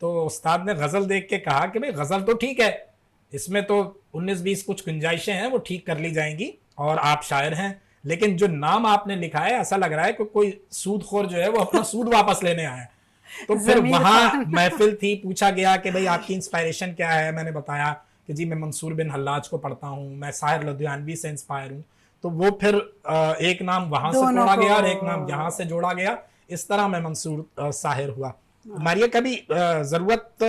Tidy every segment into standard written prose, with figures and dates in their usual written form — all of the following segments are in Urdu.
تو استاد نے غزل دیکھ کے کہا کہ بھئی غزل تو ٹھیک ہے, اس میں تو 19-20 کچھ گنجائشیں ہیں, وہ ٹھیک کر لی جائیں گی اور آپ شاعر ہیں, لیکن جو نام آپ نے لکھا ہے ایسا لگ رہا ہے کہ کوئی سود خور جو ہے وہ اپنا سود واپس لینے آیا ہے. تو پھر وہاں محفل تھی, پوچھا گیا کہ بھئی آپ کی انسپائریشن کیا ہے. میں نے بتایا کہ جی میں منصور بن حلاج کو پڑھتا ہوں, میں ساحر لدھیانوی سے انسپائر ہوں. تو وہ پھر ایک نام وہاں سے جوڑا گیا اور ایک نام یہاں سے جوڑا گیا, اس طرح میں منصور ساحر ہوا. ماریہ کبھی ضرورت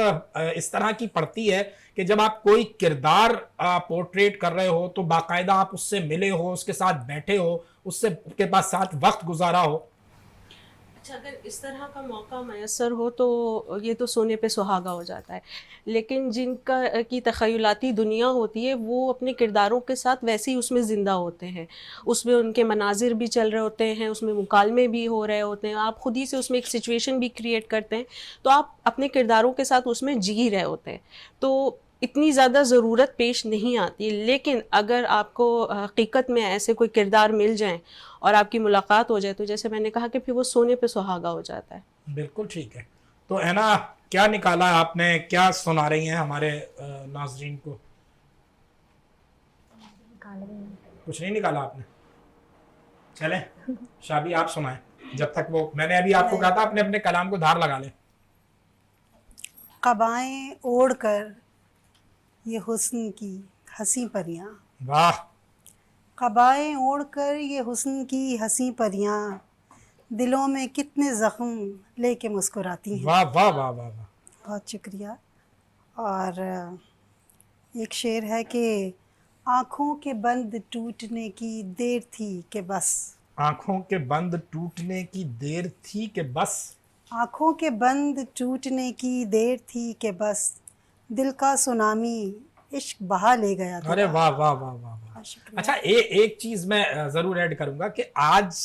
اس طرح کی پڑتی ہے کہ جب آپ کوئی کردار پورٹریٹ کر رہے ہو تو باقاعدہ آپ اس سے ملے ہو, اس کے ساتھ بیٹھے ہو, اس سے کے پاس ساتھ وقت گزارا ہو؟ اچھا, اگر اس طرح کا موقع میسر ہو تو یہ تو سونے پہ سہاگا ہو جاتا ہے, لیکن جن کی تخیلاتی دنیا ہوتی ہے وہ اپنے کرداروں کے ساتھ ویسے ہی اس میں زندہ ہوتے ہیں, اس میں ان کے مناظر بھی چل رہے ہوتے ہیں, اس میں مکالمے بھی ہو رہے ہوتے ہیں, آپ خود ہی سے اس میں ایک سچویشن بھی کریٹ کرتے ہیں, تو آپ اپنے کرداروں کے ساتھ اس میں جی رہے ہوتے ہیں, تو اتنی زیادہ ضرورت پیش نہیں آتی. لیکن اگر آپ کو حقیقت میں ایسے کوئی کردار مل جائیں اور آپ کی ملاقات ہو جائے تو جیسے میں نے کہا کہ پھر وہ سونے پہ سہاگا ہو جاتا ہے. بالکل ٹھیک ہے. تو اینا کیا نکالا آپ نے, کیا سنا رہی ہیں ہمارے ناظرین کو؟ کچھ نہیں نکالا آپ نے؟ چلیں شابی آپ سنائیں, جب تک وہ میں نے ابھی آپ کو کہا تھا اپنے کلام کو دھار لگا لیں. قبائیں اوڑھ کر یہ حسن کی ہنسی پریاں, واہ, قبائیں اوڑھ کر یہ حسن کی ہنسی پریاں, دلوں میں کتنے زخم لے کے مسکراتی ہیں. واہ واہ واہ واہ واہ, بہت شکریہ. اور ایک شعر ہے کہ آنکھوں کے بند ٹوٹنے کی دیر تھی کہ بس, آنکھوں کے بند ٹوٹنے کی دیر تھی کہ بس, آنکھوں کے بند ٹوٹنے کی دیر تھی کہ بس, دل کا سونامی عشق بہا لے گیا تھا. ارے واہ واہ واہ واہ واہ. اچھا ایک چیز میں ضرور ایڈ کروں گا کہ آج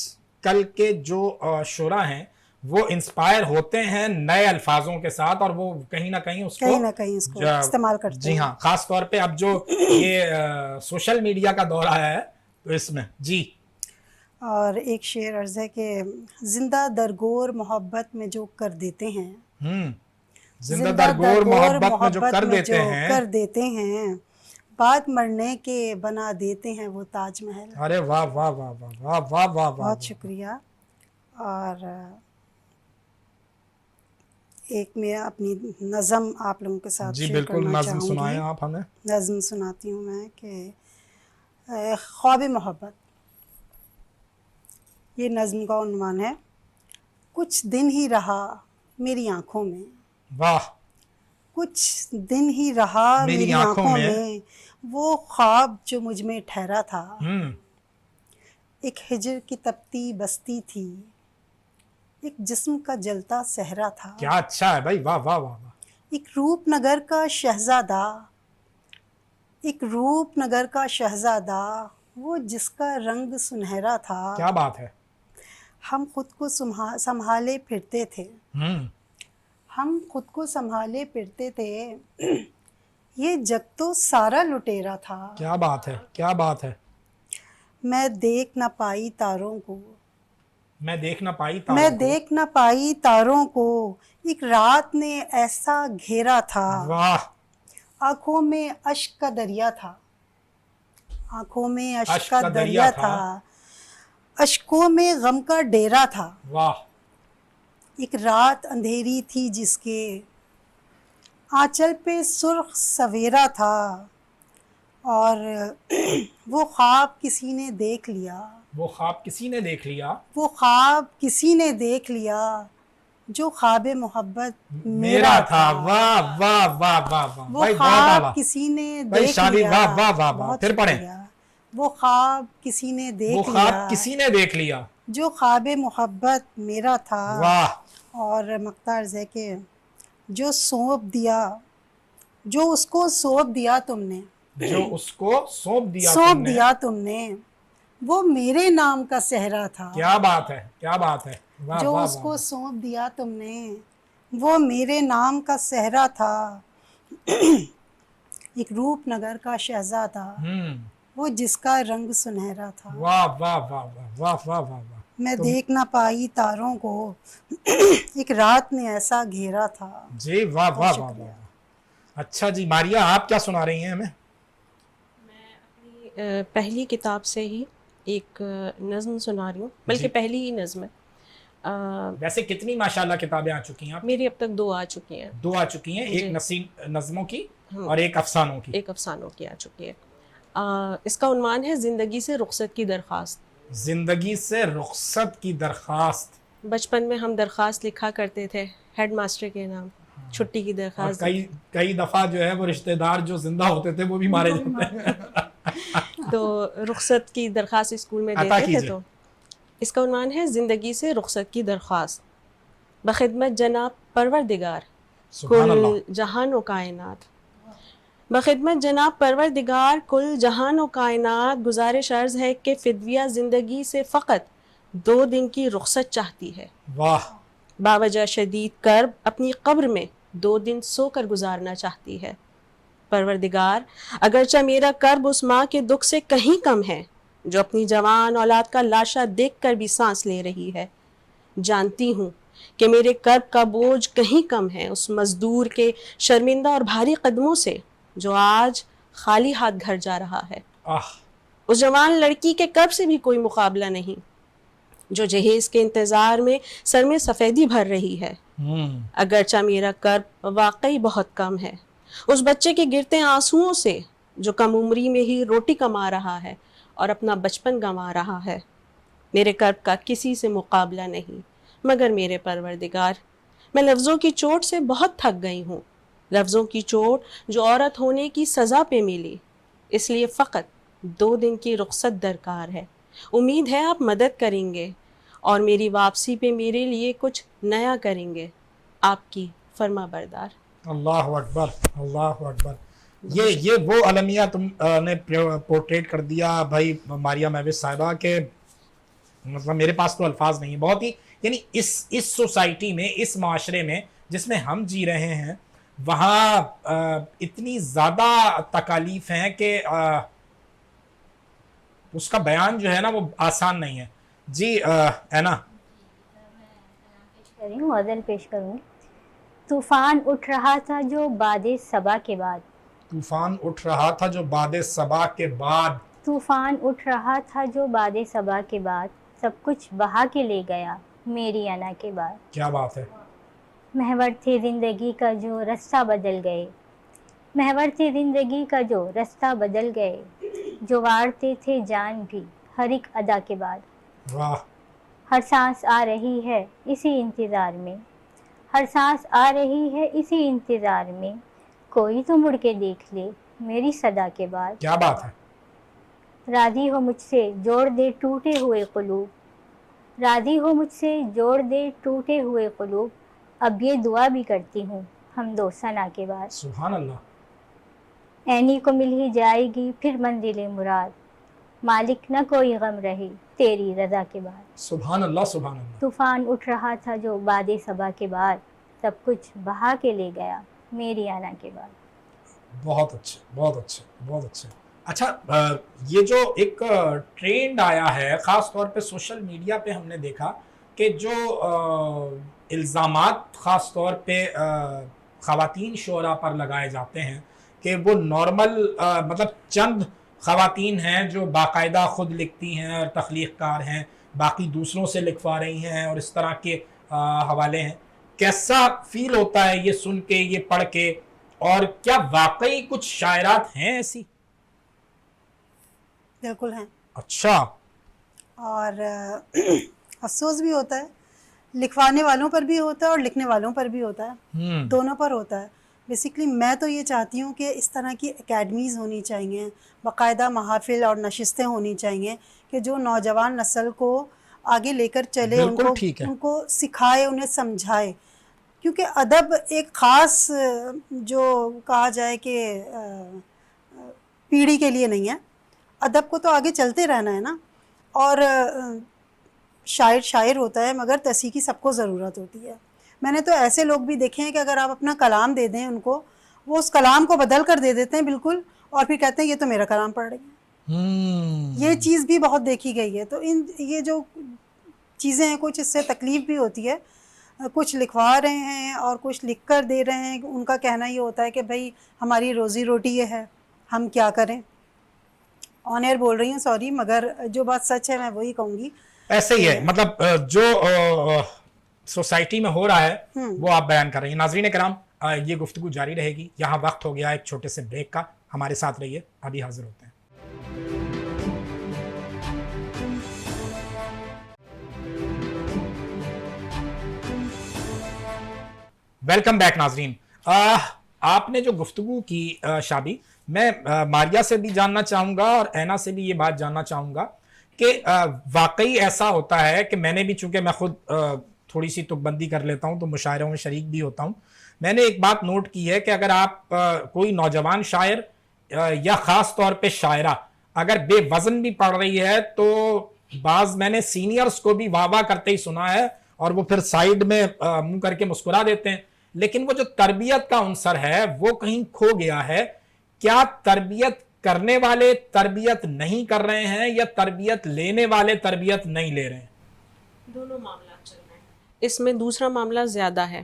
کل کے جو شعراء ہیں وہ انسپائر ہوتے ہیں نئے الفاظوں کے ساتھ, اور وہ کہیں نہ کہیں اس کو استعمال کرتے ہیں. جی ہاں, خاص طور پہ اب جو یہ سوشل میڈیا کا دور آیا ہے تو اس میں جی. اور ایک شعر عرض ہے کہ زندہ درگور محبت میں جو کر دیتے ہیں, زندہ درگور محبت میں جو کر دیتے ہیں, بات مرنے کے بنا دیتے ہیں وہ تاج محل. ارے واہ واہ واہ واہ واہ واہ واہ, بہت شکریہ. اور ایک میں اپنی نظم آپ لوگوں کے ساتھ جی شیئر بالکل, کرنا نظم چاہوں سنائیں گی. آپ ہمیں. نظم سناتی ہوں میں کہ خواب محبت. یہ نظم کا عنوان ہے. کچھ دن ہی رہا میری آنکھوں میں, واہ, کچھ دن ہی رہا میری آنکھوں میں, وہ خواب جو مجھ میں ٹھہرا تھا. ایک ہجر کی تپتی بستی تھی, ایک جسم کا جلتا صحرا تھا. کیا اچھا ہے بھائی, واہ واہ واہ. ایک روپ نگر کا شہزادہ, ایک روپ نگر کا شہزادہ, وہ جس کا رنگ سنہرا تھا. کیا بات ہے. ہم خود کو سنبھالے پھرتے تھے, ہم خود کو سنبھالے پھرتے تھے, یہ جگ تو سارا لٹیرا تھا. کیا بات ہے, کیا بات ہے. میں دیکھ نہ پائی تاروں کو, میں دیکھ نہ پائی میں دیکھ نہ پائی تاروں کو, ایک رات نے ایسا گھیرا تھا. واہ, آنکھوں میں اشک کا دریا تھا, آنکھوں میں اشک کا دریا تھا, اشکوں میں غم کا ڈیرا تھا. واہ, ایک رات اندھیری تھی جس کے آنچل پہ سرخ سویرا تھا, اور وہ خواب کسی نے دیکھ لیا, وہ خواب کسی نے دیکھ لیا, وہ خواب کسی نے دیکھ لیا, جو خواب محبت میرا تھا. واہ واہ واہ واہ واہ, وہ خواب کسی نے دیکھ لیا. واہ واہ واہ واہ, پھر پڑھیں. وہ خواب کسی نے دیکھ لیا, وہ خواب کسی نے دیکھ لیا, جو خواب محبت میرا تھا. واہ. اور مقطع عرض ہے کہ جو سونپ دیا, جو اس کو سونپ دیا تم نے, جو اس کو سونپ دیا تم نے, وہ میرے نام کا صحرا تھا. کیا بات ہے, کیا بات ہے. جو اس کو سونپ دیا تم نے, وہ میرے نام کا صحرا تھا. ایک روپ نگر کا شہزادہ, وہ جس کا رنگ سنہرا تھا. واہ واہ واہ واہ واہ واہ واہ. میں دیکھ نہ پائی تاروں کو ایک رات نے ایسا گھیرا تھا. جی واہ واہ واہ واہ. اچھا جی ماریا آپ کیا سنا رہی ہیں ہمیں؟ پہلی کتاب سے ہی ایک نظم سنا رہی ہوں، بلکہ پہلی ہی نظم ہے. ویسے کتنی ماشاءاللہ کتابیں آ چکی ہیں آپ؟ میری اب تک 2 آ چکی ہیں. 2 آ چکی ہیں، ایک نظموں کی اور ایک افسانوں کی. ایک افسانوں کی آ چکی ہے. اس کا عنوان ہے زندگی سے رخصت کی درخواست. زندگی سے رخصت کی درخواست. بچپن میں ہم درخواست لکھا کرتے تھے ہیڈ ماسٹر کے نام، چھٹی کی درخواست. کئی دفعہ جو ہے وہ رشتہ دار جو زندہ ہوتے تھے وہ بھی مارے جاتے ہیں. تو رخصت کی درخواست اسکول میں دیتے تھے. تو اس کا عنوان ہے زندگی سے رخصت کی درخواست. بخدمت جناب پروردگار سبحان کل اللہ. جہان و کائنات، بخدمت جناب پروردگار کل جہان و کائنات گزارش عرض ہے کہ فدیہ زندگی سے فقط 2 دن کی رخصت چاہتی ہے. واہ. باوجہ شدید کرب اپنی قبر میں 2 دن سو کر گزارنا چاہتی ہے. پروردگار اگرچہ میرا کرب اس ماں کے دکھ سے کہیں کم ہے جو اپنی جوان اولاد کا لاشا دیکھ کر بھی سانس لے رہی ہے. جانتی ہوں کہ میرے کرب کا بوجھ کہیں کم ہے اس مزدور کے شرمندہ اور بھاری قدموں سے جو آج خالی ہاتھ گھر جا رہا ہے. اس جوان لڑکی کے کرب سے بھی کوئی مقابلہ نہیں جو جہیز کے انتظار میں سر میں سفیدی بھر رہی ہے. اگرچہ میرا کرب واقعی بہت کم ہے اس بچے کے گرتے آنسوؤں سے جو کم عمری میں ہی روٹی کما رہا ہے اور اپنا بچپن گنوا رہا ہے. میرے کرب کا کسی سے مقابلہ نہیں مگر میرے پروردگار. میں لفظوں کی چوٹ سے بہت تھک گئی ہوں، لفظوں کی چوٹ جو عورت ہونے کی سزا پہ ملی. اس لیے فقط 2 دن کی رخصت درکار ہے. امید ہے آپ مدد کریں گے اور میری واپسی پہ میرے لیے کچھ نیا کریں گے. آپ کی فرما بردار. اللہ اکبر اللہ اکبر. یہ وہ المیہ تم نے پورٹریٹ کر دیا بھائی ماریا مہوش صاحبہ کہ مطلب میرے پاس تو الفاظ نہیں. بہت ہی یعنی اس سوسائٹی میں اس معاشرے میں جس میں ہم جی رہے ہیں وہاں اتنی زیادہ تکالیف ہیں کہ اس کا بیان جو ہے نا وہ آسان نہیں ہے. جی اینا غزل پیش کروں. طوفان اٹھ رہا تھا جو باد صبا کے بعد، طوفان اٹھ رہا تھا جو باد صبا کے بعد، طوفان اٹھ رہا تھا جو باد صبا کے بعد، سب کچھ بہا کے لے گیا میری انا کے بعد. کیا بات ہے. محور تھے زندگی کا جو رستہ بدل گئے، محور تھے زندگی کا جو رستہ بدل گئے، جو وارتے تھے جان بھی ہر ایک ادا کے بعد. واہ. ہر سانس آ رہی ہے اسی انتظار میں، ہر سانس آ رہی ہے اسی انتظار میں، کوئی تو مڑ کے دیکھ لے میری صدا کے بعد. کیا بات ہے. راضی ہو مجھ سے جوڑ دے ٹوٹے ہوئے قلوب، راضی ہو مجھ سے جوڑ دے ٹوٹے ہوئے قلوب، اب یہ دعا بھی کرتی ہوں حمد و ثنا کے بعد. سبحان اللہ. عینی کو مل ہی جائے گی پھر منزل مراد، مالک نہ کوئی غم رہے تیری رضا کے بعد. سبحان اللہ سبحان اللہ. طوفان اٹھ رہا تھا جو باد صبا کے بعد، سب کچھ بہا کے لے گیا میری آنا کے بعد. بہت اچھے بہت اچھے بہت اچھے. اچھا یہ جو ایک ٹرینڈ آیا ہے خاص طور پہ سوشل میڈیا پہ ہم نے دیکھا کہ جو الزامات خاص طور پہ خواتین شعراء پر لگائے جاتے ہیں کہ وہ نارمل مطلب چند خواتین ہیں جو باقاعدہ خود لکھتی ہیں اور تخلیق کار ہیں، باقی دوسروں سے لکھوا رہی ہیں اور اس طرح کے حوالے ہیں. کیسا فیل ہوتا ہے یہ سن کے یہ پڑھ کے، اور کیا واقعی کچھ شاعرات ہیں ایسی؟ بالکل ہیں. اچھا. اور افسوس بھی ہوتا ہے، لکھوانے والوں پر بھی ہوتا ہے اور لکھنے والوں پر بھی ہوتا ہے، دونوں پر ہوتا ہے. بیسیکلی میں تو یہ چاہتی ہوں کہ اس طرح کی اکیڈمیز ہونی چاہیے، باقاعدہ محافل اور نشستیں ہونی چاہیے کہ جو نوجوان نسل کو آگے لے کر چلے، ان کو سکھائے، انہیں سمجھائے. کیونکہ ادب ایک خاص جو کہا جائے کہ پیڑھی کے لیے نہیں ہے، ادب کو تو آگے چلتے رہنا ہے نا. اور شاعر ہوتا ہے مگر تصحیح کی سب کو ضرورت ہوتی ہے. میں نے تو ایسے لوگ بھی دیکھے ہیں کہ اگر آپ اپنا کلام دے دیں ان کو، وہ اس کلام کو بدل کر دے دیتے ہیں بالکل، اور پھر کہتے ہیں یہ تو میرا کلام پڑھ رہی ہیں. یہ چیز بھی بہت دیکھی گئی ہے. تو یہ جو چیزیں ہیں, کچھ اس سے تکلیف بھی ہوتی ہے. کچھ لکھوا رہے ہیں اور کچھ لکھ کر دے رہے ہیں, ان کا کہنا یہ ہوتا ہے کہ بھائی ہماری روزی روٹی یہ ہے, ہم کیا کریں. آن ایئر بول رہی ہوں, سوری, مگر جو بات سچ ہے میں وہی کہوں گی. ایسے ہی ہے, مطلب جو سوسائٹی میں ہو رہا ہے وہ آپ بیان کر رہی ہیں. ناظرین کرام, یہ گفتگو جاری رہے گی. یہاں وقت ہو گیا ایک چھوٹے سے بریک کا, ہمارے ساتھ رہیے, ابھی حاضر ہوتے ہیں. ویلکم بیک ناظرین. آپ نے جو گفتگو کی شابی, میں ماریا سے بھی جاننا چاہوں گا اور اینا سے بھی یہ بات جاننا چاہوں گا کہ واقعی ایسا ہوتا ہے کہ میں نے بھی, چونکہ میں خود تھوڑی سی تک بندی کر لیتا ہوں تو مشاعروں میں شریک بھی ہوتا ہوں, میں نے ایک بات نوٹ کی ہے کہ اگر آپ کوئی نوجوان شاعر یا خاص طور پہ شاعرہ اگر بے وزن بھی پڑھ رہی ہے تو بعض میں نے سینئرز کو بھی واہ واہ کرتے ہی سنا ہے اور وہ پھر سائیڈ میں منہ کر کے مسکرا دیتے ہیں, لیکن وہ جو تربیت کا عنصر ہے وہ کہیں کھو گیا ہے. کیا تربیت کرنے والے تربیت نہیں کر رہے ہیں یا تربیت لینے والے تربیت نہیں لے رہے ہیں؟ دونوں معاملات چل رہے ہیں. اس میں دوسرا معاملہ زیادہ ہے.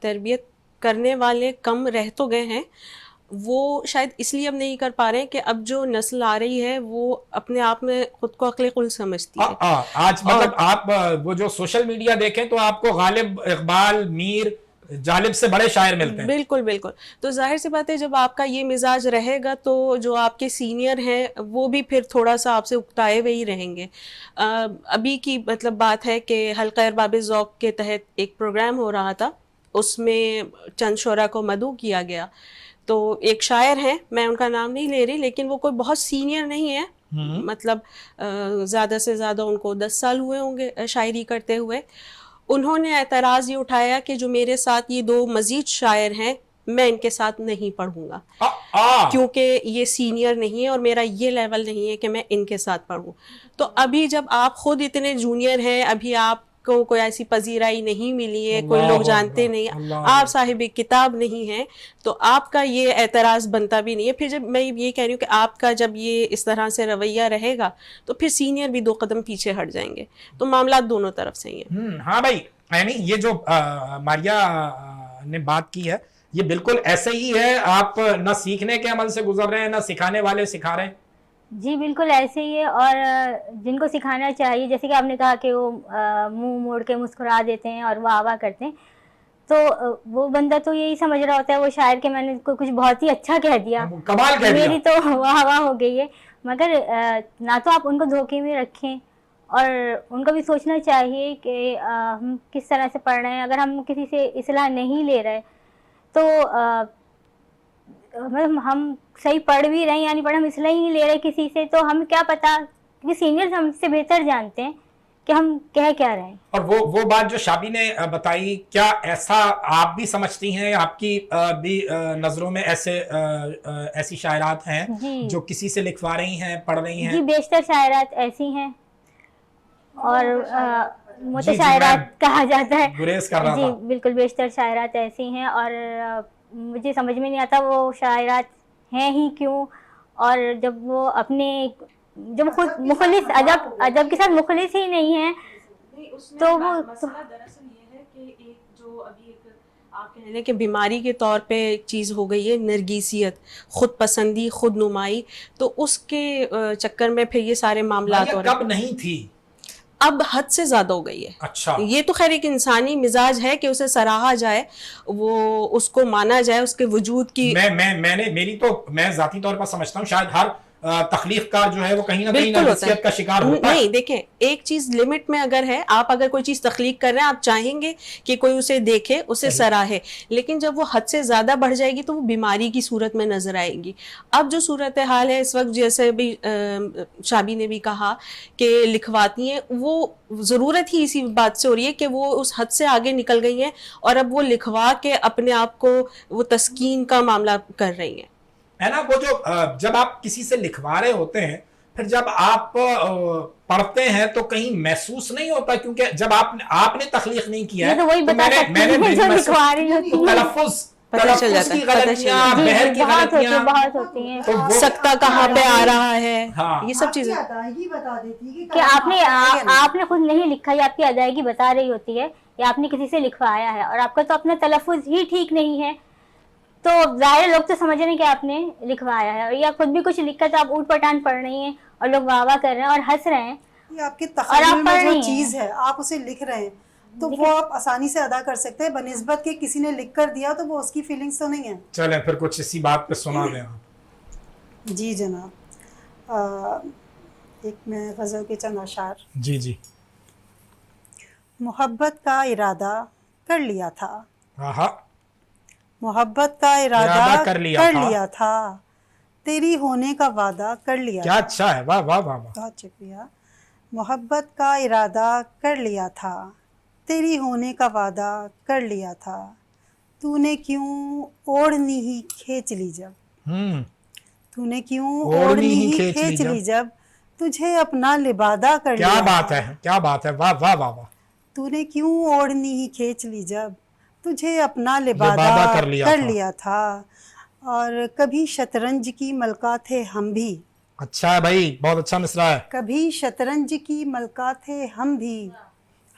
تربیت کرنے والے کم رہ تو گئے ہیں, وہ شاید اس لیے اب نہیں کر پا رہے ہیں کہ اب جو نسل آ رہی ہے وہ اپنے آپ میں خود کو عقل قل سمجھتی ہے. آج مطلب آپ وہ جو سوشل میڈیا دیکھیں تو آپ کو غالب, اقبال, میر, جالب سے بڑے شاعر ملتے ہیں. بالکل بالکل. تو ظاہر سی بات ہے جب آپ کا یہ مزاج رہے گا تو جو آپ کے سینئر ہیں وہ بھی پھر تھوڑا سا آپ سے اکتائے ہوئے ہی رہیں گے. ابھی کی مطلب بات ہے کہ حلقہ ارباب ذوق کے تحت ایک پروگرام ہو رہا تھا, اس میں چند شعراء کو مدعو کیا گیا. تو ایک شاعر ہیں, میں ان کا نام نہیں لے رہی, لیکن وہ کوئی بہت سینئر نہیں ہے, مطلب زیادہ سے زیادہ ان کو 10 سال ہوئے ہوں گے شاعری کرتے ہوئے. انہوں نے اعتراض یہ اٹھایا کہ جو میرے ساتھ یہ 2 مزید شاعر ہیں میں ان کے ساتھ نہیں پڑھوں گا کیونکہ یہ سینئر نہیں ہے اور میرا یہ لیول نہیں ہے کہ میں ان کے ساتھ پڑھوں. تو ابھی جب آپ خود اتنے جونیئر ہیں, ابھی آپ کو کوئی ایسی پذیرائی نہیں ملی ہے, کوئی لوگ جانتے نہیں, آپ صاحب کتاب نہیں ہیں, تو آپ کا یہ اعتراض بنتا بھی نہیں ہے. پھر جب میں یہ کہہ رہی ہوں کہ آپ کا جب یہ اس طرح سے رویہ رہے گا تو پھر سینئر بھی 2 قدم پیچھے ہٹ جائیں گے. تو معاملات دونوں طرف سے ہی ہیں. ہاں بھائی, یعنی یہ جو ماریا نے بات کی ہے یہ بالکل ایسے ہی ہے. آپ نہ سیکھنے کے عمل سے گزر رہے ہیں نہ سکھانے والے سکھا رہے ہیں. جی بالکل ایسے ہی ہے. اور جن کو سکھانا چاہیے, جیسے کہ آپ نے کہا کہ وہ منہ موڑ کے مسکرا دیتے ہیں اور واہ واہ کرتے ہیں, تو وہ بندہ تو یہی سمجھ رہا ہوتا ہے وہ شاعر کہ میں نے کچھ بہت ہی اچھا کہہ دیا, کمال کہہ دیا, میری تو واہ واہ ہو گئی ہے. مگر نہ تو آپ ان کو دھوکے میں رکھیں اور ان کو بھی سوچنا چاہیے کہ ہم کس طرح سے پڑھ رہے ہیں. اگر ہم کسی سے اصلاح نہیں لے رہے تو ہم صحیح پڑھ بھی رہے ہیں یعنی ہم اصلاح ہی نہیں لے رہے کسی سے, تو ہم کیا پتا, کیونکہ سینئرز ہم سے بہتر جانتے ہیں کہ ہم کہہ کیا رہے ہیں. اور وہ بات جو شابی نے بتائی, کیا ایسا آپ بھی سمجھتی ہیں, آپ کی بھی نظروں میں ایسی شاعرات ہیں جو کسی سے لکھوا رہی ہیں, پڑھ رہی ہیں؟ جی بیشتر شاعرات ایسی ہیں اور متشاعرات کہا جاتا ہے. گریز کر رہا تھا. جی بالکل, بیشتر شاعرات ایسی ہیں اور مجھے سمجھ میں نہیں آتا وہ شاعرات ہیں ہی کیوں. اور جب وہ اپنے جب خود مخلص ادب کے ساتھ مخلص ہی نہیں ہیں تو وہ مسئلہ دراصل یہ ہے کہ ایک جو ابھی ایک آپ کہہ لیں کہ بیماری کے طور پہ ایک چیز ہو گئی ہے نرگیسیت, خود پسندی, خود نمائی, تو اس کے چکر میں پھر یہ سارے معاملات ہو رہے ہیں. کب نہیں تھی, اب حد سے زیادہ ہو گئی ہے. اچھا, یہ تو خیر ایک انسانی مزاج ہے کہ اسے سراہا جائے, وہ اس کو مانا جائے, اس کے وجود کی. میں ذاتی طور پر سمجھتا ہوں شاید ہر تخلیق کار جو ہے وہ کہیں نہ کہیں نفسیت کا شکار ہوتا ہے. نہیں دیکھیں, ایک چیز لمٹ میں اگر ہے, آپ اگر کوئی چیز تخلیق کر رہے ہیں آپ چاہیں گے کہ کوئی اسے دیکھے, اسے سراہے, لیکن جب وہ حد سے زیادہ بڑھ جائے گی تو وہ بیماری کی صورت میں نظر آئے گی. اب جو صورتحال ہے اس وقت, جیسے بھی شابی نے بھی کہا کہ لکھواتی ہیں, وہ ضرورت ہی اسی بات سے ہو رہی ہے کہ وہ اس حد سے آگے نکل گئی ہیں اور اب وہ لکھوا کے اپنے آپ کو وہ تسکین کا معاملہ کر رہی ہیں. ہے نا, وہ جو جب آپ کسی سے لکھوا رہے ہوتے ہیں پھر جب آپ پڑھتے ہیں تو کہیں محسوس نہیں ہوتا, کیونکہ جب آپ نے تخلیق نہیں کیا ہے تو میں نے تلفظ پتہ چل جاتا ہے، پتہ چل جاتا جی بہر کی بہت ہوتی ہے، غلطیاں، بہت ہوتی ہیں تو ہے، وہ سکتہ کہاں پہ آ رہا ہے، ہاں یہ سب چیزیں. ادائیگی بتا دیتی ہے کہ آپ نے خود نہیں لکھا، یہ آپ کی ادائیگی بتا رہی ہوتی ہے، یا آپ نے کسی سے لکھوایا ہے اور آپ کا تو اپنا تلفظ ہی ٹھیک نہیں ہے، تو ظاہر لوگ تو سمجھ رہے ہیں کہ آپ نے لکھوایا ہے، اور یا خود بھی کچھ لکھا تو آپ اوٹ پٹان پڑھ رہی ہیں اور لوگ واہ واہ کر رہے ہیں اور ہنس رہے ہیں. یہ آپ کے اور تخیل آپ میں پڑھ جو رہی ہیں. چیز ہے آپ اسے لکھ رہے ہیں تو وہ آپ آسانی سے ادا کر سکتے ہیں، بنسبت کہ کسی نے لکھ کر دیا تو وہ اس کی فیلنگز تو نہیں ہے. چلیں پھر کچھ اسی بات پہ سنا دیں آپ. جی جناب، ایک میں غزل کے چند اشعار. جی جی. محبت کا ارادہ کر لیا تھا، آہا، محبت کا ارادہ کر لیا تھا، تیری ہونے کا وعدہ کر لیا کیا تھا. اچھا ہے، واہ واہ واہ واہ. بہت شکریہ. محبت کا ارادہ کر لیا تھا، تیری ہونے کا وعدہ کر لیا تھا، تو نے کیوں اوڑھنی ہی کھینچ لی جب، تو نے کیوں اوڑھنی ہی کھینچ لی جب، تجھے اپنا لبادہ کر لیا کیا تھا. بات ہے، کیا بات ہے، واہ واہ واہ واہ. تو نے کیوں اوڑھنی ہی کھینچ لی جب، تجھے اپنا لبادہ لبادہ کر لیا تھا. اور کبھی شطرنج کی ملکہ تھے ہم بھی، اچھا ہے بھائی، بہت اچھا مصرع ہے. کبھی شطرنج کی ملکہ تھے ہم بھی،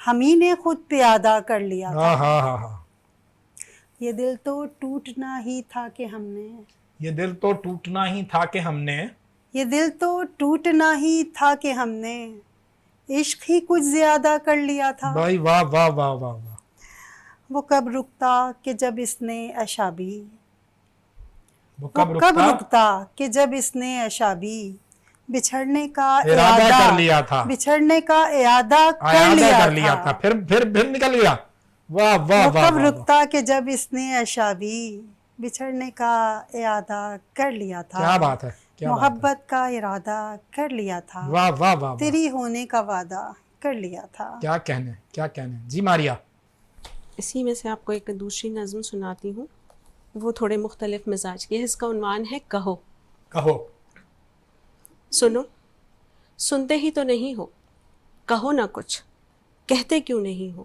ہم ہی نے خود پیادہ کر لیا ہاں تھا. ہاں ہاں ہاں. یہ دل تو ٹوٹنا ہی تھا کہ ہم نے، یہ دل تو ٹوٹنا ہی تھا کہ ہم نے، یہ دل تو ٹوٹنا ہی تھا کہ ہم نے، عشق ہی کچھ زیادہ کر لیا تھا. بھائی واہ واہ واہ واہ واہ. وہ کب رکتا کہ جب اس نے اشابی، وہ وہ کب کب رکتا، رکتا کہ جب اس نے اشابی، بچھڑنے کا ارادہ کر لیا تھا، بچھڑنے کا ارادہ کر اعادہ کر لیا لیا تھا. تھا، پھر نکل گیا. واہ واہ وہ واہ کب واہ. رکتا کہ جب اس نے اشابی، بچھڑنے کا ارادہ کر لیا تھا. کیا بات ہے، کیا بات ہے. محبت کا ارادہ کر لیا تھا، واہ واہ واہ واہ. تیری ہونے کا وعدہ کر لیا تھا. کیا کہنے، کیا کہنے. جی ماریا. اسی میں سے آپ کو ایک دوسری نظم سناتی ہوں، وہ تھوڑے مختلف مزاج کی ہے. اس کا عنوان ہے کہو. کہو. سنو، سنتے ہی تو نہیں ہو، کہو نہ کچھ، کہتے کیوں نہیں ہو.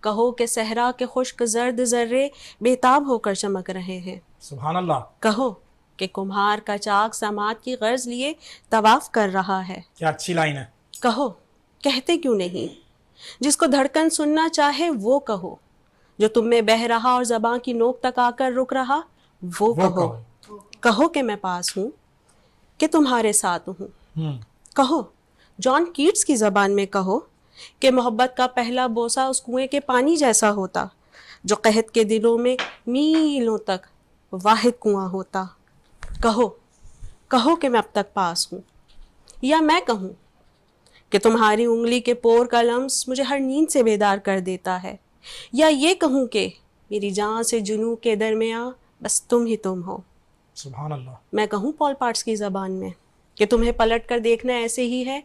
کہو کہ صحرا کے خشک زرد ذرے بےتاب ہو کر چمک رہے ہیں. سبحان اللہ. کہو کہ کمہار کا چاک سماعت کی غرض لیے طواف کر رہا ہے. کیا اچھی لائن ہے. کہو، کہتے کیوں نہیں. جس کو دھڑکن سننا چاہے وہ کہو، جو تم میں بہہ رہا اور زباں کی نوک تک آ کر رک رہا وہ کہو. کہو کہ میں پاس ہوں، کہ تمہارے ساتھ ہوں. کہو، جان کیٹس کی زبان میں کہو کہ محبت کا پہلا بوسہ اس کنویں کے پانی جیسا ہوتا جو قحط کے دنوں میں میلوں تک واحد کنواں ہوتا. کہو، کہو کہ میں اب تک پاس ہوں. یا میں کہوں کہ تمہاری انگلی کے پور کا لمس مجھے ہر نیند سے بیدار کر دیتا ہے. یا یہ کہوں کہ میری جان سے جنوں کے درمیاں بس تم ہی تم ہو. سبحان اللہ. میں کہوں پال پارٹس کی زبان میں کہ تمہیں پلٹ کر دیکھنا ایسے ہی ہے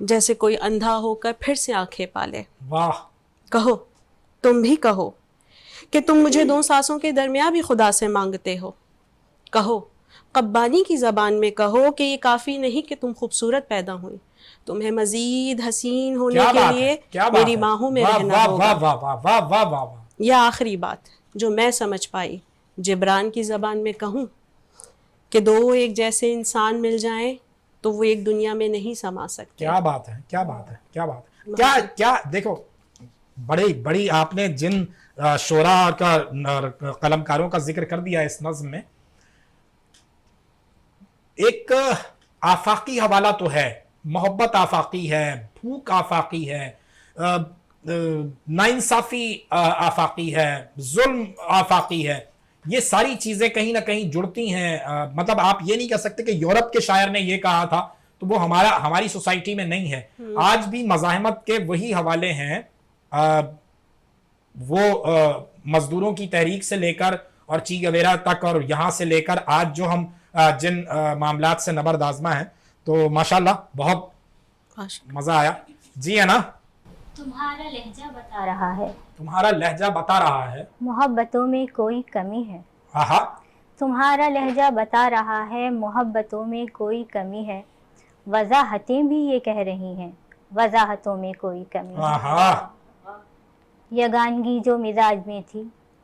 جیسے کوئی اندھا ہو کر پھر سے آنکھیں پالے. واہ. کہو، تم بھی کہو کہ تم مجھے دو سانسوں کے درمیان بھی خدا سے مانگتے ہو. کہو، قبانی کی زبان میں کہو کہ یہ کافی نہیں کہ تم خوبصورت پیدا ہوئی، تمہیں مزید حسین ہونے کے لیے میری باہوں میں رہنا ہوگا. واہ واہ واہ واہ واہ واہ. یا آخری بات جو میں سمجھ پائی، جبران کی زبان میں کہوں کہ دو ایک جیسے انسان مل جائیں تو وہ ایک دنیا میں نہیں سما سکتے. کیا بات ہے، کیا بات ہے، کیا بات ہے. کیا کیا دیکھو، بڑی آپ نے جن شعراء کا قلمکاروں کا ذکر کر دیا اس نظم میں، ایک آفاقی حوالہ تو ہے، محبت آفاقی ہے، بھوک آفاقی ہے، ناانصافی آفاقی ہے، ظلم آفاقی ہے. یہ ساری چیزیں کہیں نہ کہیں جڑتی ہیں. مطلب آپ یہ نہیں کہہ سکتے کہ یورپ کے شاعر نے یہ کہا تھا تو وہ ہماری سوسائٹی میں نہیں ہے. آج بھی مزاحمت کے وہی حوالے ہیں، وہ مزدوروں کی تحریک سے لے کر اور چی گویرا تک، اور یہاں سے لے کر آج جو ہم جن معاملات سے نبرد آزما ہیں. تو ماشاءاللہ بہت مزہ آیا. جی ہے نا. تمہارا لہجہ بتا رہا ہے، تمہارا لہجہ بتا رہا ہے، محبتوں میں کوئی کمی ہے. آہا. تمہارا لہجہ بتا رہا ہے، محبتوں میں کوئی کمی ہے. وضاحتیں بھی یہ کہہ رہی ہیں، وضاحتوں میں کوئی کمی ہے. آہا. یگانگی جو مزاج میں تھی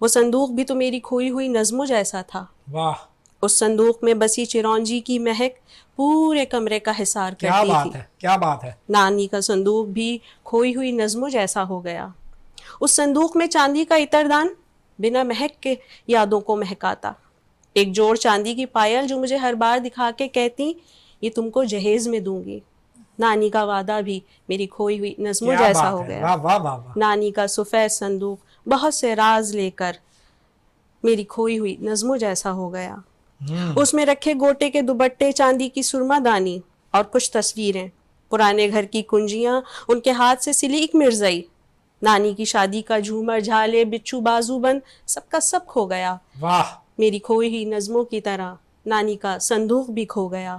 وہ صندوق بھی تو میری کھوئی ہوئی نظموں جیسا تھا. واہ اس صندوق میں بسی چرونجی کی مہک پورے کمرے کا حصار کیا کرتی بات تھی. ہے کیا بات ہے. نانی کا صندوق بھی کھوئی ہوئی نظموں جیسا ہو گیا. اس صندوق میں چاندی کا عطردان بنا مہک کے یادوں کو مہکاتا. ایک جوڑ چاندی کی پائل جو مجھے ہر بار دکھا کے کہتی یہ تم کو جہیز میں دوں گی. نانی کا وعدہ بھی میری کھوئی ہوئی نظموں کیا جیسا بات ہو ہے. گیا. واہ واہ واہ واہ. نانی کا سفید صندوق بہت سے راز لے کر میری کھوئی ہوئی نظموں جیسا ہو گیا. اس میں رکھے گوٹے کے دوپٹے، چاندی کی سرما دانی اور کچھ تصویریں، پرانے گھر کی کنجیاں، ان کے ہاتھ سے سلی ایک مرزائی. نانی کی شادی کا جھومر، جھالے، بچھو، بازو بند سب کا سب کھو گیا. واہ میری کھوئی ہوئی نظموں کی طرح نانی کا صندوق بھی کھو گیا.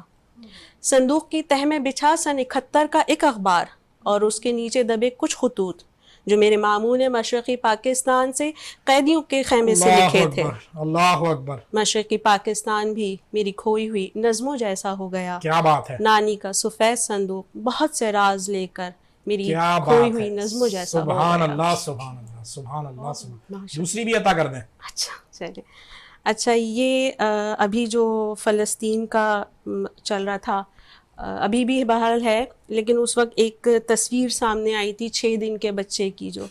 صندوق کی تہ میں بچھا سن 71 کا ایک اخبار اور اس کے نیچے دبے کچھ خطوط جو میرے ماموں نے مشرقی پاکستان سے قیدیوں کے خیمے سے اللہ لکھے تھے. اکبر اللہ اکبر. مشرقی پاکستان بھی میری کھوئی ہوئی نظموں جیسا ہو گیا. کیا بات ہے نانی کا سفید صندوق بہت سے راز لے کر میری کیا کھوئی بات ہوئی ہے. نظموں جیسا ہو سبحان گیا. اللہ سبحان اللہ سبحان اللہ سبحان. ماشاء دوسری بھی عطا کر دیں. اچھا چلے. اچھا یہ ابھی جو فلسطین کا چل رہا تھا ابھی بھی بہرحال ہے، لیکن اس وقت ایک تصویر سامنے آئی تھی 6 دن کے بچے کی، جو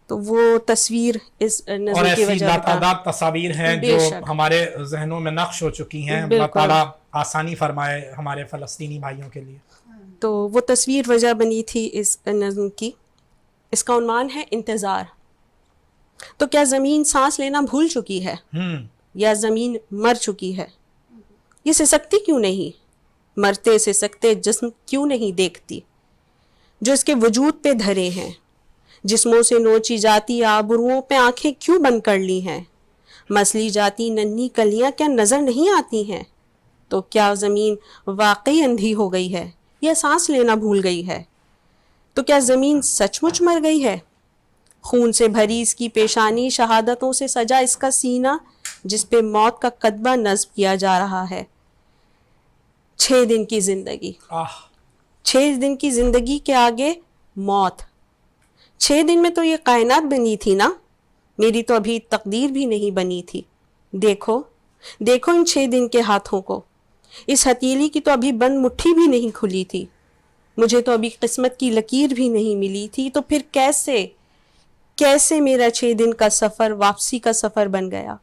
تو وہ تصویر اس اور نظم کی ایسی وجہ بتا. لاتعداد تصاویر ہیں بے جو شک. ہمارے ذہنوں میں نقش ہو چکی ہیں. اللہ بالکل. تعالیٰ آسانی فرمائے ہمارے فلسطینی بھائیوں کے لیے. تو وہ تصویر وجہ بنی تھی اس نظم کی. اس کا عنوان ہے انتظار. تو کیا زمین سانس لینا بھول چکی ہے یا زمین مر چکی ہے؟ یہ سسکتی کیوں نہیں؟ مرتے سسکتے جسم کیوں نہیں دیکھتی جو اس کے وجود پہ دھرے ہیں؟ جسموں سے نوچی جاتی آبروؤں پہ آنکھیں کیوں بند کر لی ہیں؟ مسلی جاتی ننھی کلیاں کیا نظر نہیں آتی ہیں؟ تو کیا زمین واقعی اندھی ہو گئی ہے یا سانس لینا بھول گئی ہے؟ تو کیا زمین سچ مچ مر گئی ہے؟ خون سے بھری اس کی پیشانی، شہادتوں سے سجا اس کا سینہ جس پہ موت کا کتبہ نصب کیا جا رہا ہے. 6 دن کی زندگی، 6 دن کی زندگی کے آگے موت. 6 دن میں تو یہ کائنات بنی تھی نا، میری تو ابھی تقدیر بھی نہیں بنی تھی. دیکھو دیکھو ان 6 دن کے ہاتھوں کو، اس ہتھیلی کی تو ابھی بند مٹھی بھی نہیں کھلی تھی. مجھے تو ابھی قسمت کی لکیر بھی نہیں ملی تھی. تو پھر کیسے میرا 6 دن کا سفر واپسی کا سفر بن گیا؟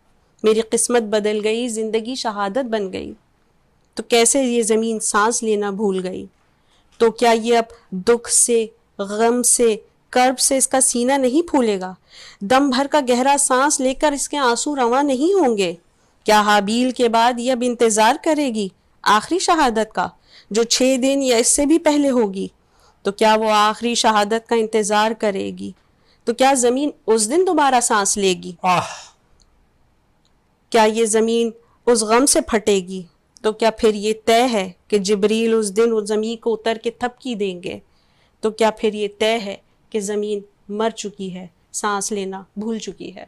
میری قسمت بدل گئی، زندگی شہادت بن گئی. تو کیسے یہ زمین سانس لینا بھول گئی؟ تو کیا یہ اب دکھ سے، غم سے، کرب سے اس کا سینہ نہیں پھولے گا؟ دم بھر کا گہرا سانس لے کر اس کے آنسو رواں نہیں ہوں گے؟ کیا حابیل کے بعد یہ اب انتظار کرے گی آخری شہادت کا جو 6 دن یا اس سے بھی پہلے ہوگی؟ تو کیا وہ آخری شہادت کا انتظار کرے گی؟ تو کیا زمین اس دن دوبارہ سانس لے گی؟ کیا یہ زمین اس غم سے پھٹے گی؟ تو کیا پھر یہ طے ہے کہ جبریل اس دن اس زمین کو اتر کے تھپکی دیں گے؟ تو کیا پھر یہ طے ہے کہ زمین مر چکی ہے، سانس لینا بھول چکی ہے؟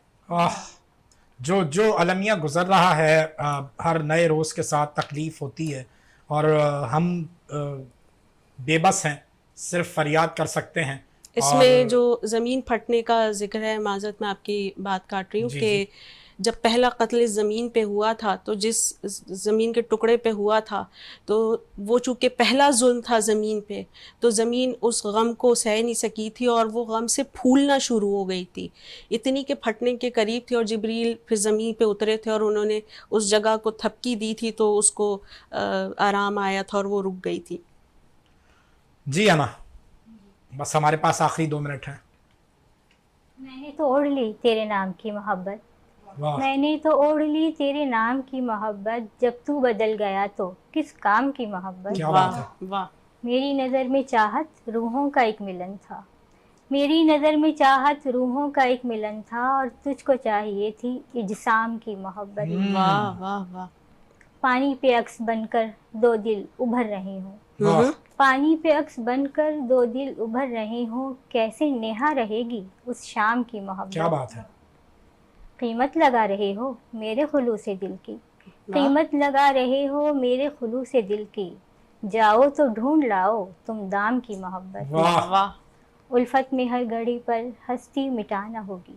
جو المیہ گزر رہا ہے، ہر نئے روز کے ساتھ تکلیف ہوتی ہے اور ہم بے بس ہیں، صرف فریاد کر سکتے ہیں. اس میں جو زمین پھٹنے کا ذکر ہے، معذرت میں آپ کی بات کاٹ رہی ہوں، کہ جب پہلا قتل زمین پہ ہوا تھا تو جس زمین کے ٹکڑے پہ ہوا تھا تو وہ چونکہ پہلا ظلم تھا زمین پہ، تو زمین اس غم کو سہ نہیں سکی تھی اور وہ غم سے پھولنا شروع ہو گئی تھی، اتنی کہ پھٹنے کے قریب تھی. اور جبریل پھر زمین پہ اترے تھے اور انہوں نے اس جگہ کو تھپکی دی تھی تو اس کو آرام آیا تھا اور وہ رک گئی تھی. جی انا، بس ہمارے پاس آخری 2 منٹ ہیں. میں نے تو اوڑھ لی تیرے نام کی محبت، میں نے تو اوڑھ لی تیرے نام کی محبت، جب تو بدل گیا تو کس کام کی محبت. کیا بات ہے. واہ. میری نظر میں چاہت روحوں کا ایک ملن تھا، میری نظر میں چاہت روحوں کا ایک ملن تھا، اور تجھ کو چاہیے تھی اجسام کی محبت. واہ واہ واہ. پانی پہ عکس بن کر 2 دل ابھر رہے ہوں، پانی پہ عکس بن کر 2 دل ابھر رہے ہوں، کیسے نہا رہے گی اس شام کی محبت. کیا بات ہے. قیمت لگا رہے ہو میرے خلوص دل کی، قیمت لگا رہے ہو میرے خلوص دل کی، جاؤ تو ڈھونڈ لاؤ تم دام کی محبت. واہ واہ. الفت میں ہر گھڑی پر ہستی مٹانا ہوگی،